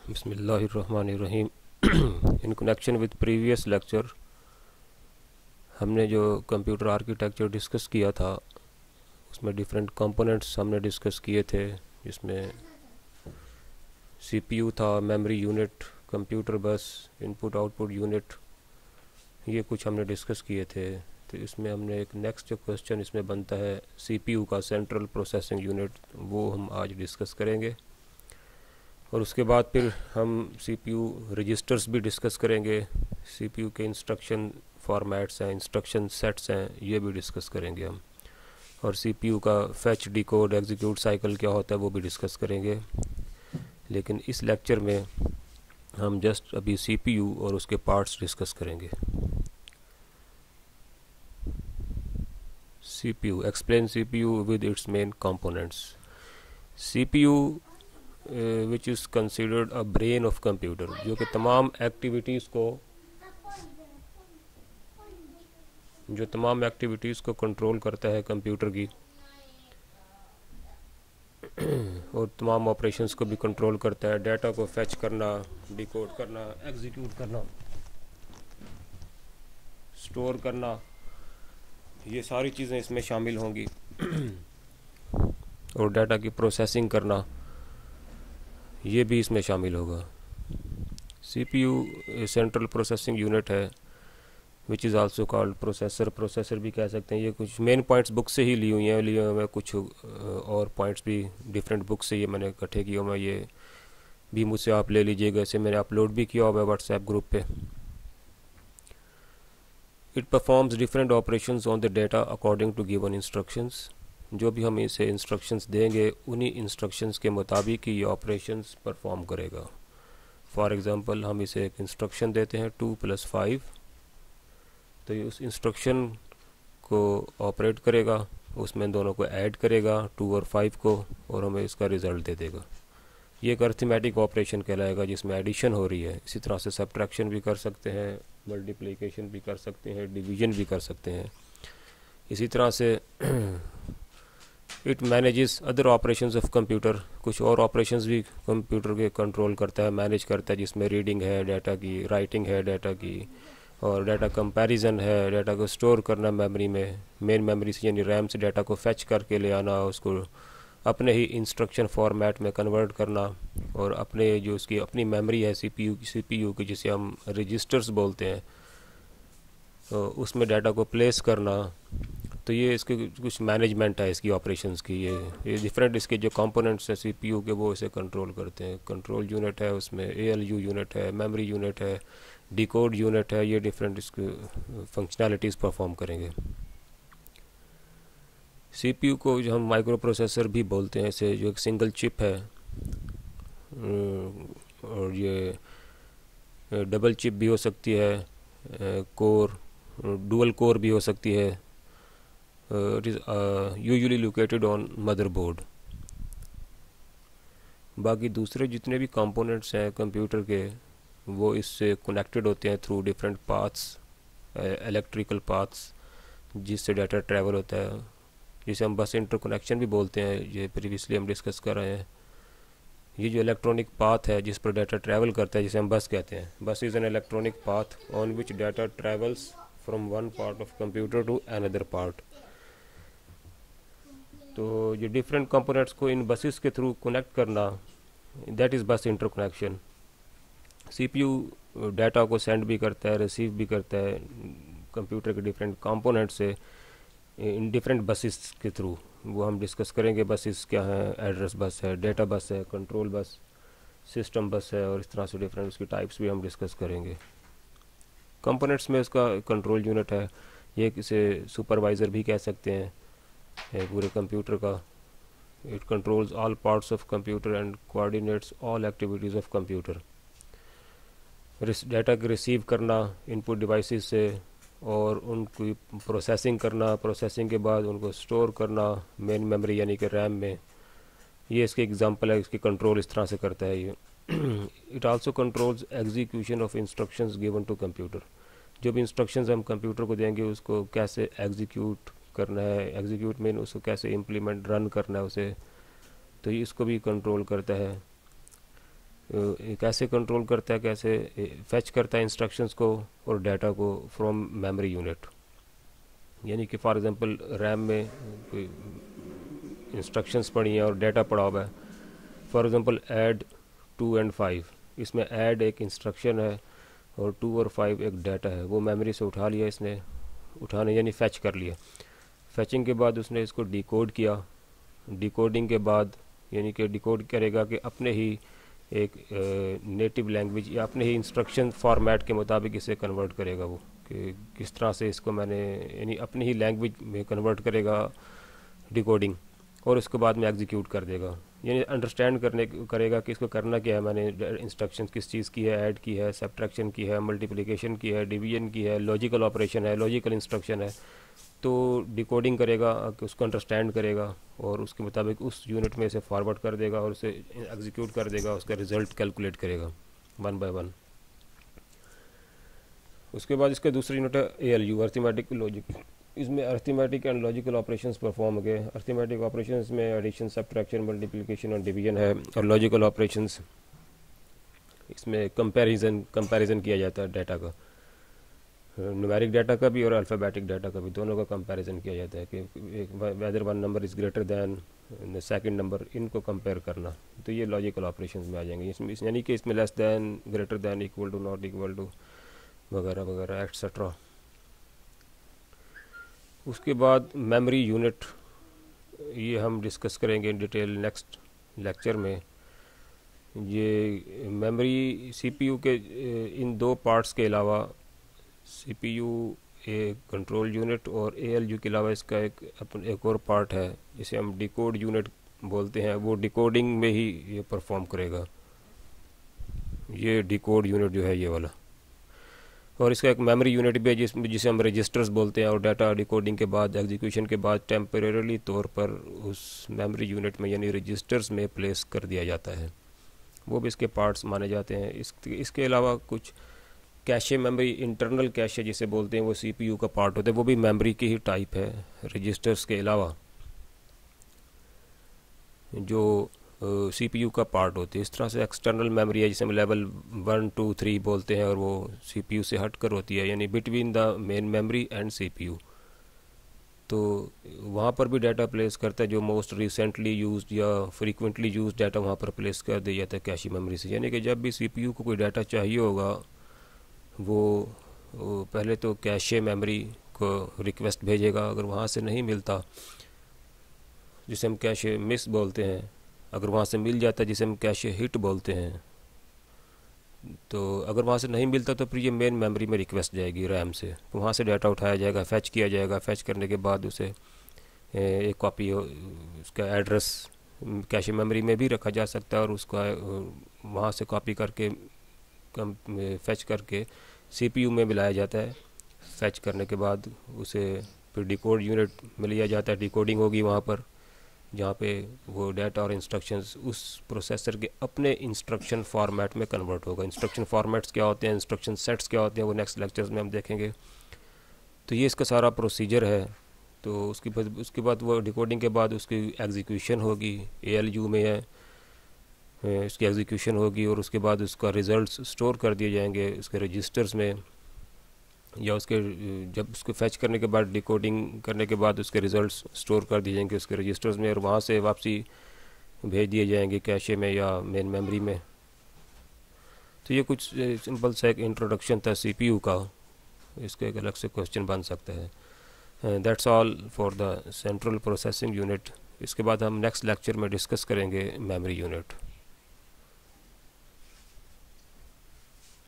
बिस्मिल्लाहिर्रहमानिर्रहीम। In connection with previous lecture हमने जो कंप्यूटर आर्किटेक्चर डिस्कस किया था उसमें डिफरेंट कंपोनेंट्स हमने डिस्कस किए थे, जिसमें सीपीयू था, मेमोरी यूनिट, कंप्यूटर बस, इनपुट आउटपुट यूनिट, ये कुछ हमने डिस्कस किए थे। तो इसमें हमने एक नेक्स्ट जो क्वेश्चन इसमें बनता है सीपीयू का सेंट्रल प्रोसेसिंग यूनिट, वो हम आज डिस्कस करेंगे। और उसके बाद फिर हम सीपीयू रजिस्टर्स भी डिस्कस करेंगे, सीपीयू के इंस्ट्रक्शन फॉर्मेट्स हैं, इंस्ट्रक्शन सेट्स हैं, ये भी डिस्कस करेंगे हम। और सीपीयू का फैच, डिकोड, एग्जीक्यूट साइकिल क्या होता है वो भी डिस्कस करेंगे। लेकिन इस लेक्चर में हम जस्ट अभी सीपीयू और उसके पार्ट्स डिस्कस करेंगे। CPU, explain CPU with its main components. CPU which is considered a brain of computer, जो कि तमाम एक्टिविटीज़ को कंट्रोल करता है कंप्यूटर की, और तमाम ऑपरेशंस को भी कंट्रोल करता है। डाटा को फैच करना, डिकोड करना, एग्जीक्यूट करना, स्टोर करना, ये सारी चीज़ें इसमें शामिल होंगी। और डाटा की प्रोसेसिंग करना, ये भी इसमें शामिल होगा। सीपीयू सेंट्रल प्रोसेसिंग यूनिट है, which is also called processor भी कह सकते हैं। ये कुछ मेन पॉइंट्स बुक से ही ली हुई हैं, लिए हुए कुछ और पॉइंट्स भी डिफरेंट बुक से ये मैंने इकट्ठे किए हुए हैं, ये भी मुझसे आप ले लीजिएगा। इसे मैंने अपलोड भी किया हुआ है व्हाट्सएप ग्रुप पे। It performs different operations on the data according to given instructions. जो भी हम इसे इंस्ट्रक्शंस देंगे उन्हीं इंस्ट्रक्शंस के मुताबिक ही ये ऑपरेशंस परफॉर्म करेगा। फॉर एग्ज़ाम्पल, हम इसे एक इंस्ट्रक्शन देते हैं 2 + 5, तो ये उस इंस्ट्रक्शन को ऑपरेट करेगा, उसमें दोनों को ऐड करेगा 2 और 5 को, और हमें इसका रिज़ल्ट दे देगा। ये एक अर्थमेटिक ऑपरेशन कहलाएगा जिसमें एडिशन हो रही है। इसी तरह से सब्ट्रैक्शन भी कर सकते हैं, मल्टीप्लिकेशन भी कर सकते हैं, डिवीजन भी कर सकते हैं। इसी तरह से it manages other operations of computer, कुछ और ऑपरेशंस भी कंप्यूटर के कंट्रोल करता है, मैनेज करता है, जिसमें रीडिंग है डाटा की, राइटिंग है डाटा की, और डाटा कंपैरिजन है, डाटा को स्टोर करना मेमोरी में, मेन मेमोरी से यानी रैम से डाटा को फैच करके ले आना, उसको अपने ही इंस्ट्रक्शन फॉर्मेट में कन्वर्ट करना, और अपने जो उसकी अपनी मेमोरी है सीपीयू की, जिसे हम रजिस्टर्स बोलते हैं, तो उसमें डाटा को प्लेस करना। तो ये इसके कुछ मैनेजमेंट है इसकी ऑपरेशंस की। ये डिफरेंट इसके जो कंपोनेंट्स हैं सीपीयू के, वो इसे कंट्रोल करते हैं। कंट्रोल यूनिट है, उसमें एएलयू यूनिट है, मेमोरी यूनिट है, डिकोड यूनिट है, ये डिफरेंट इसके फंक्शनैलिटीज़ परफॉर्म करेंगे। सीपीयू को जो हम माइक्रो प्रोसेसर भी बोलते हैं, इसे जो एक सिंगल चिप है, और ये डबल चिप भी हो सकती है, कोर, डुअल कोर भी हो सकती है। It is usually located on motherboard. बाकी दूसरे जितने भी कंपोनेंट्स हैं कंप्यूटर के, वो इससे कनेक्टेड होते हैं through different paths, electrical paths, जिससे डाटा ट्रैवल होता है, जिसे हम बस इंटरकनेक्शन भी बोलते हैं। ये प्रीवियसली हम डिस्कस कर रहे हैं। ये जो इलेक्ट्रॉनिक पाथ है जिस पर डाटा ट्रैवल करता है, जिसे हम बस कहते हैं, bus is an electronic path on which data travels from one part of computer to another part. तो ये डिफरेंट कंपोनेंट्स को इन बसेस के थ्रू कनेक्ट करना, that is bus interconnection. CPU data को सेंड भी करता है, रिसीव भी करता है कंप्यूटर के डिफरेंट कंपोनेंट से इन डिफरेंट बसेस के थ्रू। वो हम डिस्कस करेंगे। बसेस क्या हैं, एड्रेस बस है, डेटा बस है, कंट्रोल बस, सिस्टम बस है, और इस तरह से डिफरेंट उसकी टाइप्स भी हम डिस्कस करेंगे। कंपोनेंट्स में उसका कंट्रोल यूनिट है, ये किसे सुपरवाइज़र भी कह सकते हैं, पूरे कंप्यूटर का। It controls all parts of computer and coordinates all activities of computer. Data को रिसीव करना इनपुट डिवाइसेस से, और उनकी प्रोसेसिंग करना, प्रोसेसिंग के बाद उनको स्टोर करना मेन मेमोरी यानी कि रैम में। ये इसके एग्जांपल है, इसकी कंट्रोल इस तरह से करता है ये। It also controls execution of instructions given to computer. जो भी इंस्ट्रक्शंस हम कंप्यूटर को देंगे उसको कैसे एग्जीक्यूट करना है, एग्जीक्यूट मीन उसको कैसे इम्प्लीमेंट, रन करना है उसे, तो ये इसको भी कंट्रोल करता है। कैसे कंट्रोल करता है, कैसे फैच करता है इंस्ट्रक्शंस को और डाटा को फ्रॉम मेमोरी यूनिट। यानी कि फॉर एग्जांपल रैम में कोई इंस्ट्रक्शंस पड़ी हैं और डाटा पड़ा हुआ है, फॉर एग्जांपल ऐड 2 एंड 5, इसमें ऐड एक इंस्ट्रक्शन है और 2 और 5 एक डाटा है, वो मेमोरी से उठा लिया इसने, उठाने यानी फैच कर लिया। फैचिंग के बाद उसने इसको डिकोड किया, डिकोडिंग के बाद यानी कि डिकोड करेगा कि अपने ही एक नेटिव लैंग्वेज या अपने ही इंस्ट्रक्शन फॉर्मेट के मुताबिक इसे कन्वर्ट करेगा, वो कि किस तरह से इसको मैंने यानी अपनी ही लैंग्वेज में कन्वर्ट करेगा डिकोडिंग, और उसके बाद में एग्जीक्यूट कर देगा, यानी अंडरस्टैंड करेगा कि इसको करना क्या है, मैंने इंस्ट्रक्शन किस चीज़ की है, ऐड की है, सब्ट्रैक्शन की है, मल्टीप्लिकेशन की है, डिवीजन की है, लॉजिकल ऑपरेशन है, लॉजिकल इंस्ट्रक्शन है। तो डिकोडिंग करेगा कि उसको अंडरस्टैंड करेगा और उसके मुताबिक उस यूनिट में इसे फॉरवर्ड कर देगा और उसे एग्जीक्यूट कर देगा, उसका रिज़ल्ट कैलकुलेट करेगा 1 बाय 1। उसके बाद इसका दूसरी यूनिट है ALU, अर्थमेटिक लॉजिक। इसमें arithmetic and logical operations perform हो गए। अर्थमेटिक ऑपरेशंस में एडिशन, सब्ट्रैक्शन, मल्टीप्लिकेशन और डिवीजन है, और लॉजिकल ऑपरेशंस इसमें कंपैरिजन किया जाता है डाटा का, न्यूमेरिक डाटा का भी और अल्फ़ाबेटिक डाटा का भी, दोनों का कंपैरिजन किया जाता है कि whether one number is greater than the second number, इनको कंपेयर करना। तो ये लॉजिकल ऑपरेशंस में आ जाएंगे। इसमें यानी कि इसमें less than, greater than, equal to, not equal to वगैरह वगैरह एक्सेट्रा। उसके बाद मेमोरी यूनिट, ये हम डिस्कस करेंगे इन डिटेल नेक्स्ट लेक्चर में। ये मेमोरी CPU के इन 2 पार्ट्स के अलावा CPU एक कंट्रोल यूनिट और ALU के अलावा इसका एक और पार्ट है जिसे हम डिकोड यूनिट बोलते हैं, वो डिकोडिंग में ही ये परफॉर्म करेगा, ये डिकोड यूनिट जो है ये वाला। और इसका एक मेमोरी यूनिट भी है जिसे हम रजिस्टर्स बोलते हैं, और डाटा डिकोडिंग के बाद, एग्जीक्यूशन के बाद टेम्परेरी तौर पर उस मेमोरी यूनिट में यानी रजिस्टर्स में प्लेस कर दिया जाता है, वो भी इसके पार्ट्स माने जाते हैं। इसके अलावा कुछ कैशे मेमोरी, इंटरनल कैशे जिसे बोलते हैं, वो CPU का पार्ट होता है, वो भी मेमोरी की ही टाइप है रजिस्टर्स के अलावा, जो CPU का पार्ट होती है। इस तरह से एक्सटर्नल मेमोरी है जिसे हम लेवल 1, 2, 3 बोलते हैं, और वो CPU से हट कर होती है, यानी between the main memory and CPU। तो वहाँ पर भी डाटा प्लेस करता है, जो मोस्ट रिसेंटली यूज्ड या फ्रीक्वेंटली यूज्ड डाटा वहाँ पर प्लेस कर दिया जाता है कैशे मेमोरी से। यानी कि जब भी CPU को कोई डाटा चाहिए होगा, वो पहले तो कैशे मेमोरी को रिक्वेस्ट भेजेगा, अगर वहाँ से नहीं मिलता जिसे हम कैशे मिस बोलते हैं, अगर वहाँ से मिल जाता है जिसे हम कैशे हिट बोलते हैं, तो अगर वहाँ से नहीं मिलता तो फिर ये मेन मेमोरी में रिक्वेस्ट जाएगी रैम से, तो वहाँ से डाटा उठाया जाएगा, फैच किया जाएगा, फैच करने के बाद उसे एक कॉपी उसका एड्रेस कैशे मेमोरी में भी रखा जा सकता है, और उसका वहाँ से कॉपी करके फैच करके CPU में मिलाया जाता है। फैच करने के बाद उसे फिर डिकोड यूनिट में लिया जाता है, डिकोडिंग होगी वहाँ पर, जहाँ पे वो डाटा और इंस्ट्रक्शंस उस प्रोसेसर के अपने इंस्ट्रक्शन फॉर्मेट में कन्वर्ट होगा। इंस्ट्रक्शन फॉर्मेट्स क्या होते हैं, इंस्ट्रक्शन सेट्स क्या होते हैं, वो नेक्स्ट लेक्चर्स में हम देखेंगे। तो ये इसका सारा प्रोसीजर है। तो उसके बाद वो डिकोडिंग के बाद उसकी एग्जीक्यूशन होगी, ALU में है, इसकी एग्जीक्यूशन होगी, और उसके बाद उसका रिज़ल्ट्स स्टोर कर दिए जाएंगे उसके रजिस्टर्स में, या उसके जब उसको फैच करने के बाद, डिकोडिंग करने के बाद उसके रिज़ल्ट्स स्टोर कर दिए जाएंगे उसके रजिस्टर्स में, और वहाँ से वापसी भेज दिए जाएंगे कैशे में या मेन मेमोरी में। तो ये कुछ सिंपल सा एक इंट्रोडक्शन था CPU का, इसका एक अलग से क्वेश्चन बन सकता है। That's all for the central processing unit. इसके बाद हम नेक्स्ट लेक्चर में डिस्कस करेंगे मेमोरी यूनिट।